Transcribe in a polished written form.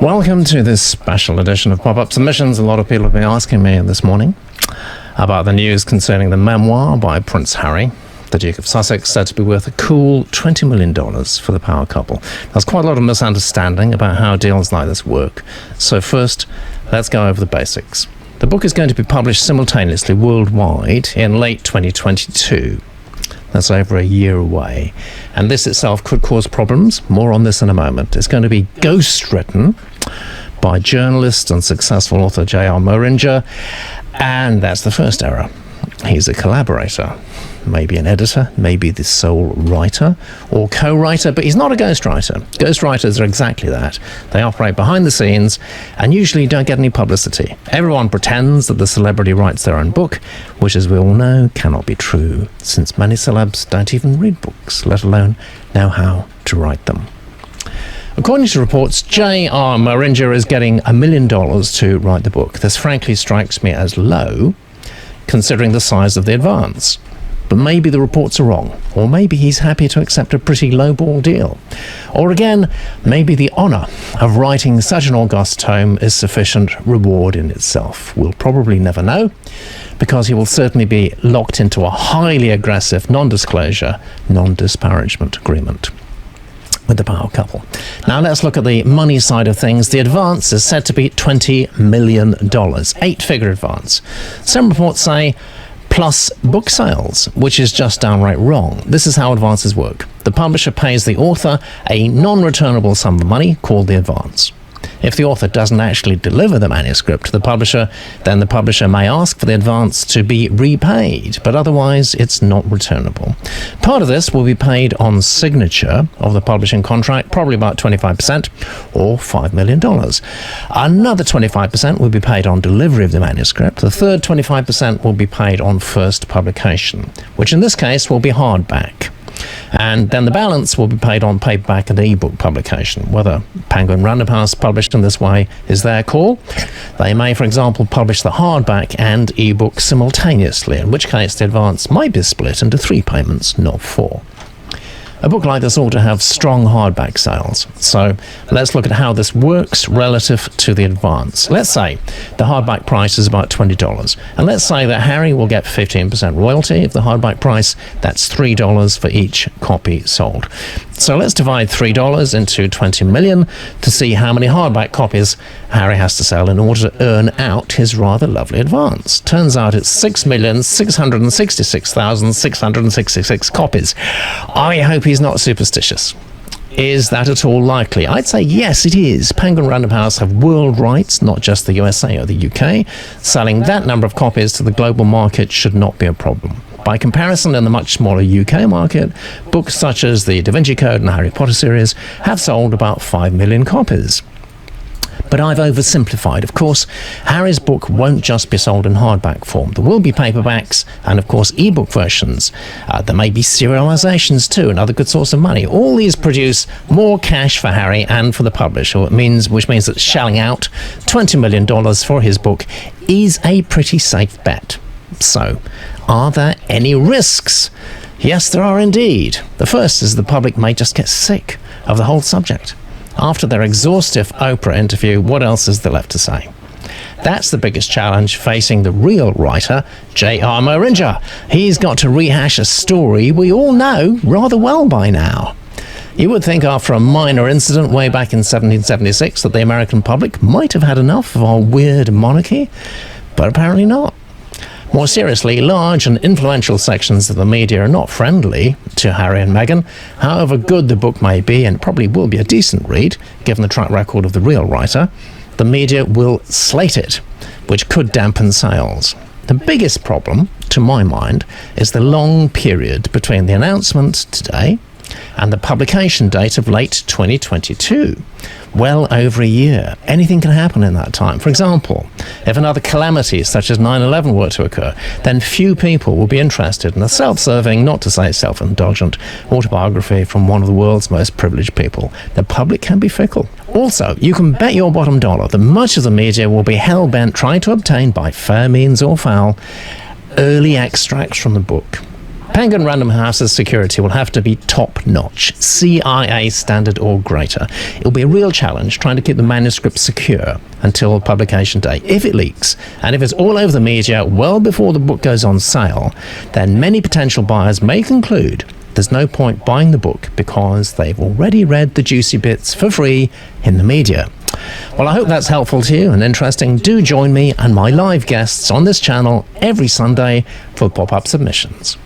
Welcome to this special edition of Pop-Up Submissions. A lot of people have been asking me this morning about the news concerning the memoir by Prince Harry, the Duke of Sussex, said to be worth a cool $20 million for the power couple. There's quite a lot of misunderstanding about how deals like this work. So first, let's go over the basics. The book is going to be published simultaneously worldwide in late 2022. That's over a year away. And this itself could cause problems. More on this in a moment. It's going to be ghostwritten by journalist and successful author J.R. Moehringer. And that's the first error. He's a collaborator. Maybe an editor, maybe the sole writer or co-writer, but he's not a ghostwriter. Ghostwriters are exactly that. They operate behind the scenes and usually don't get any publicity. Everyone pretends that the celebrity writes their own book, which, as we all know, cannot be true, since many celebs don't even read books, let alone know how to write them. According to reports, J.R. Moehringer is getting $1 million to write the book. This frankly strikes me as low, considering the size of the advance. But maybe the reports are wrong, or maybe he's happy to accept a pretty lowball deal. Or again, maybe the honour of writing such an august tome is sufficient reward in itself. We'll probably never know, because he will certainly be locked into a highly aggressive non-disclosure, non-disparagement agreement with the power couple. Now let's look at the money side of things. The advance is said to be $20 million, 8-figure advance. Some reports say plus book sales, which is just downright wrong. This is how advances work. The publisher pays the author a non-returnable sum of money called the advance. If the author doesn't actually deliver the manuscript to the publisher, then the publisher may ask for the advance to be repaid, but otherwise it's not returnable. Part of this will be paid on signature of the publishing contract, probably about 25% or $5 million. Another 25% will be paid on delivery of the manuscript. The third 25% will be paid on first publication, which in this case will be hardback. And then the balance will be paid on paperback and ebook publication. Whether Penguin Random House published in this way is their call. They may, for example, publish the hardback and ebook simultaneously, in which case the advance might be split into 3 payments, not 4. A book like this ought to have strong hardback sales. So let's look at how this works relative to the advance. Let's say the hardback price is about $20. And let's say that Harry will get 15% royalty of the hardback price. That's $3 for each copy sold. So let's divide $3 into 20 million to see how many hardback copies Harry has to sell in order to earn out his rather lovely advance. Turns out it's 6,666,666 copies. I hope he's not superstitious. Is that at all likely? I'd say yes, it is. Penguin Random House have world rights, not just the USA or the UK. Selling that number of copies to the global market should not be a problem. By comparison, in the much smaller UK market, books such as the Da Vinci Code and Harry Potter series have sold about 5 million copies. But I've oversimplified. Of course, Harry's book won't just be sold in hardback form. There will be paperbacks and, of course, ebook versions. There may be serializations too, another good source of money. All these produce more cash for Harry and for the publisher, which means that shelling out $20 million for his book is a pretty safe bet. So, are there any risks? Yes, there are indeed. The first is the public may just get sick of the whole subject. After their exhaustive Oprah interview, what else is there left to say? That's the biggest challenge facing the real writer, J.R. Moehringer. He's got to rehash a story we all know rather well by now. You would think after a minor incident way back in 1776 that the American public might have had enough of our weird monarchy, but apparently not. More seriously, large and influential sections of the media are not friendly to Harry and Meghan. However good the book may be, and probably will be a decent read, given the track record of the real writer, the media will slate it, which could dampen sales. The biggest problem, to my mind, is the long period between the announcement today and the publication date of late 2022. Well over a year. Anything can happen in that time. For example, if another calamity such as 9/11 were to occur, then few people will be interested in a self-serving, not to say self-indulgent, autobiography from one of the world's most privileged people. The public can be fickle. Also, you can bet your bottom dollar that much of the media will be hell-bent trying to obtain, by fair means or foul, early extracts from the book. Penguin Random House's security will have to be top-notch, CIA standard or greater. It will be a real challenge trying to keep the manuscript secure until publication day. If it leaks, and if it's all over the media well before the book goes on sale, then many potential buyers may conclude there's no point buying the book because they've already read the juicy bits for free in the media. Well, I hope that's helpful to you and interesting. Do join me and my live guests on this channel every Sunday for pop-up submissions.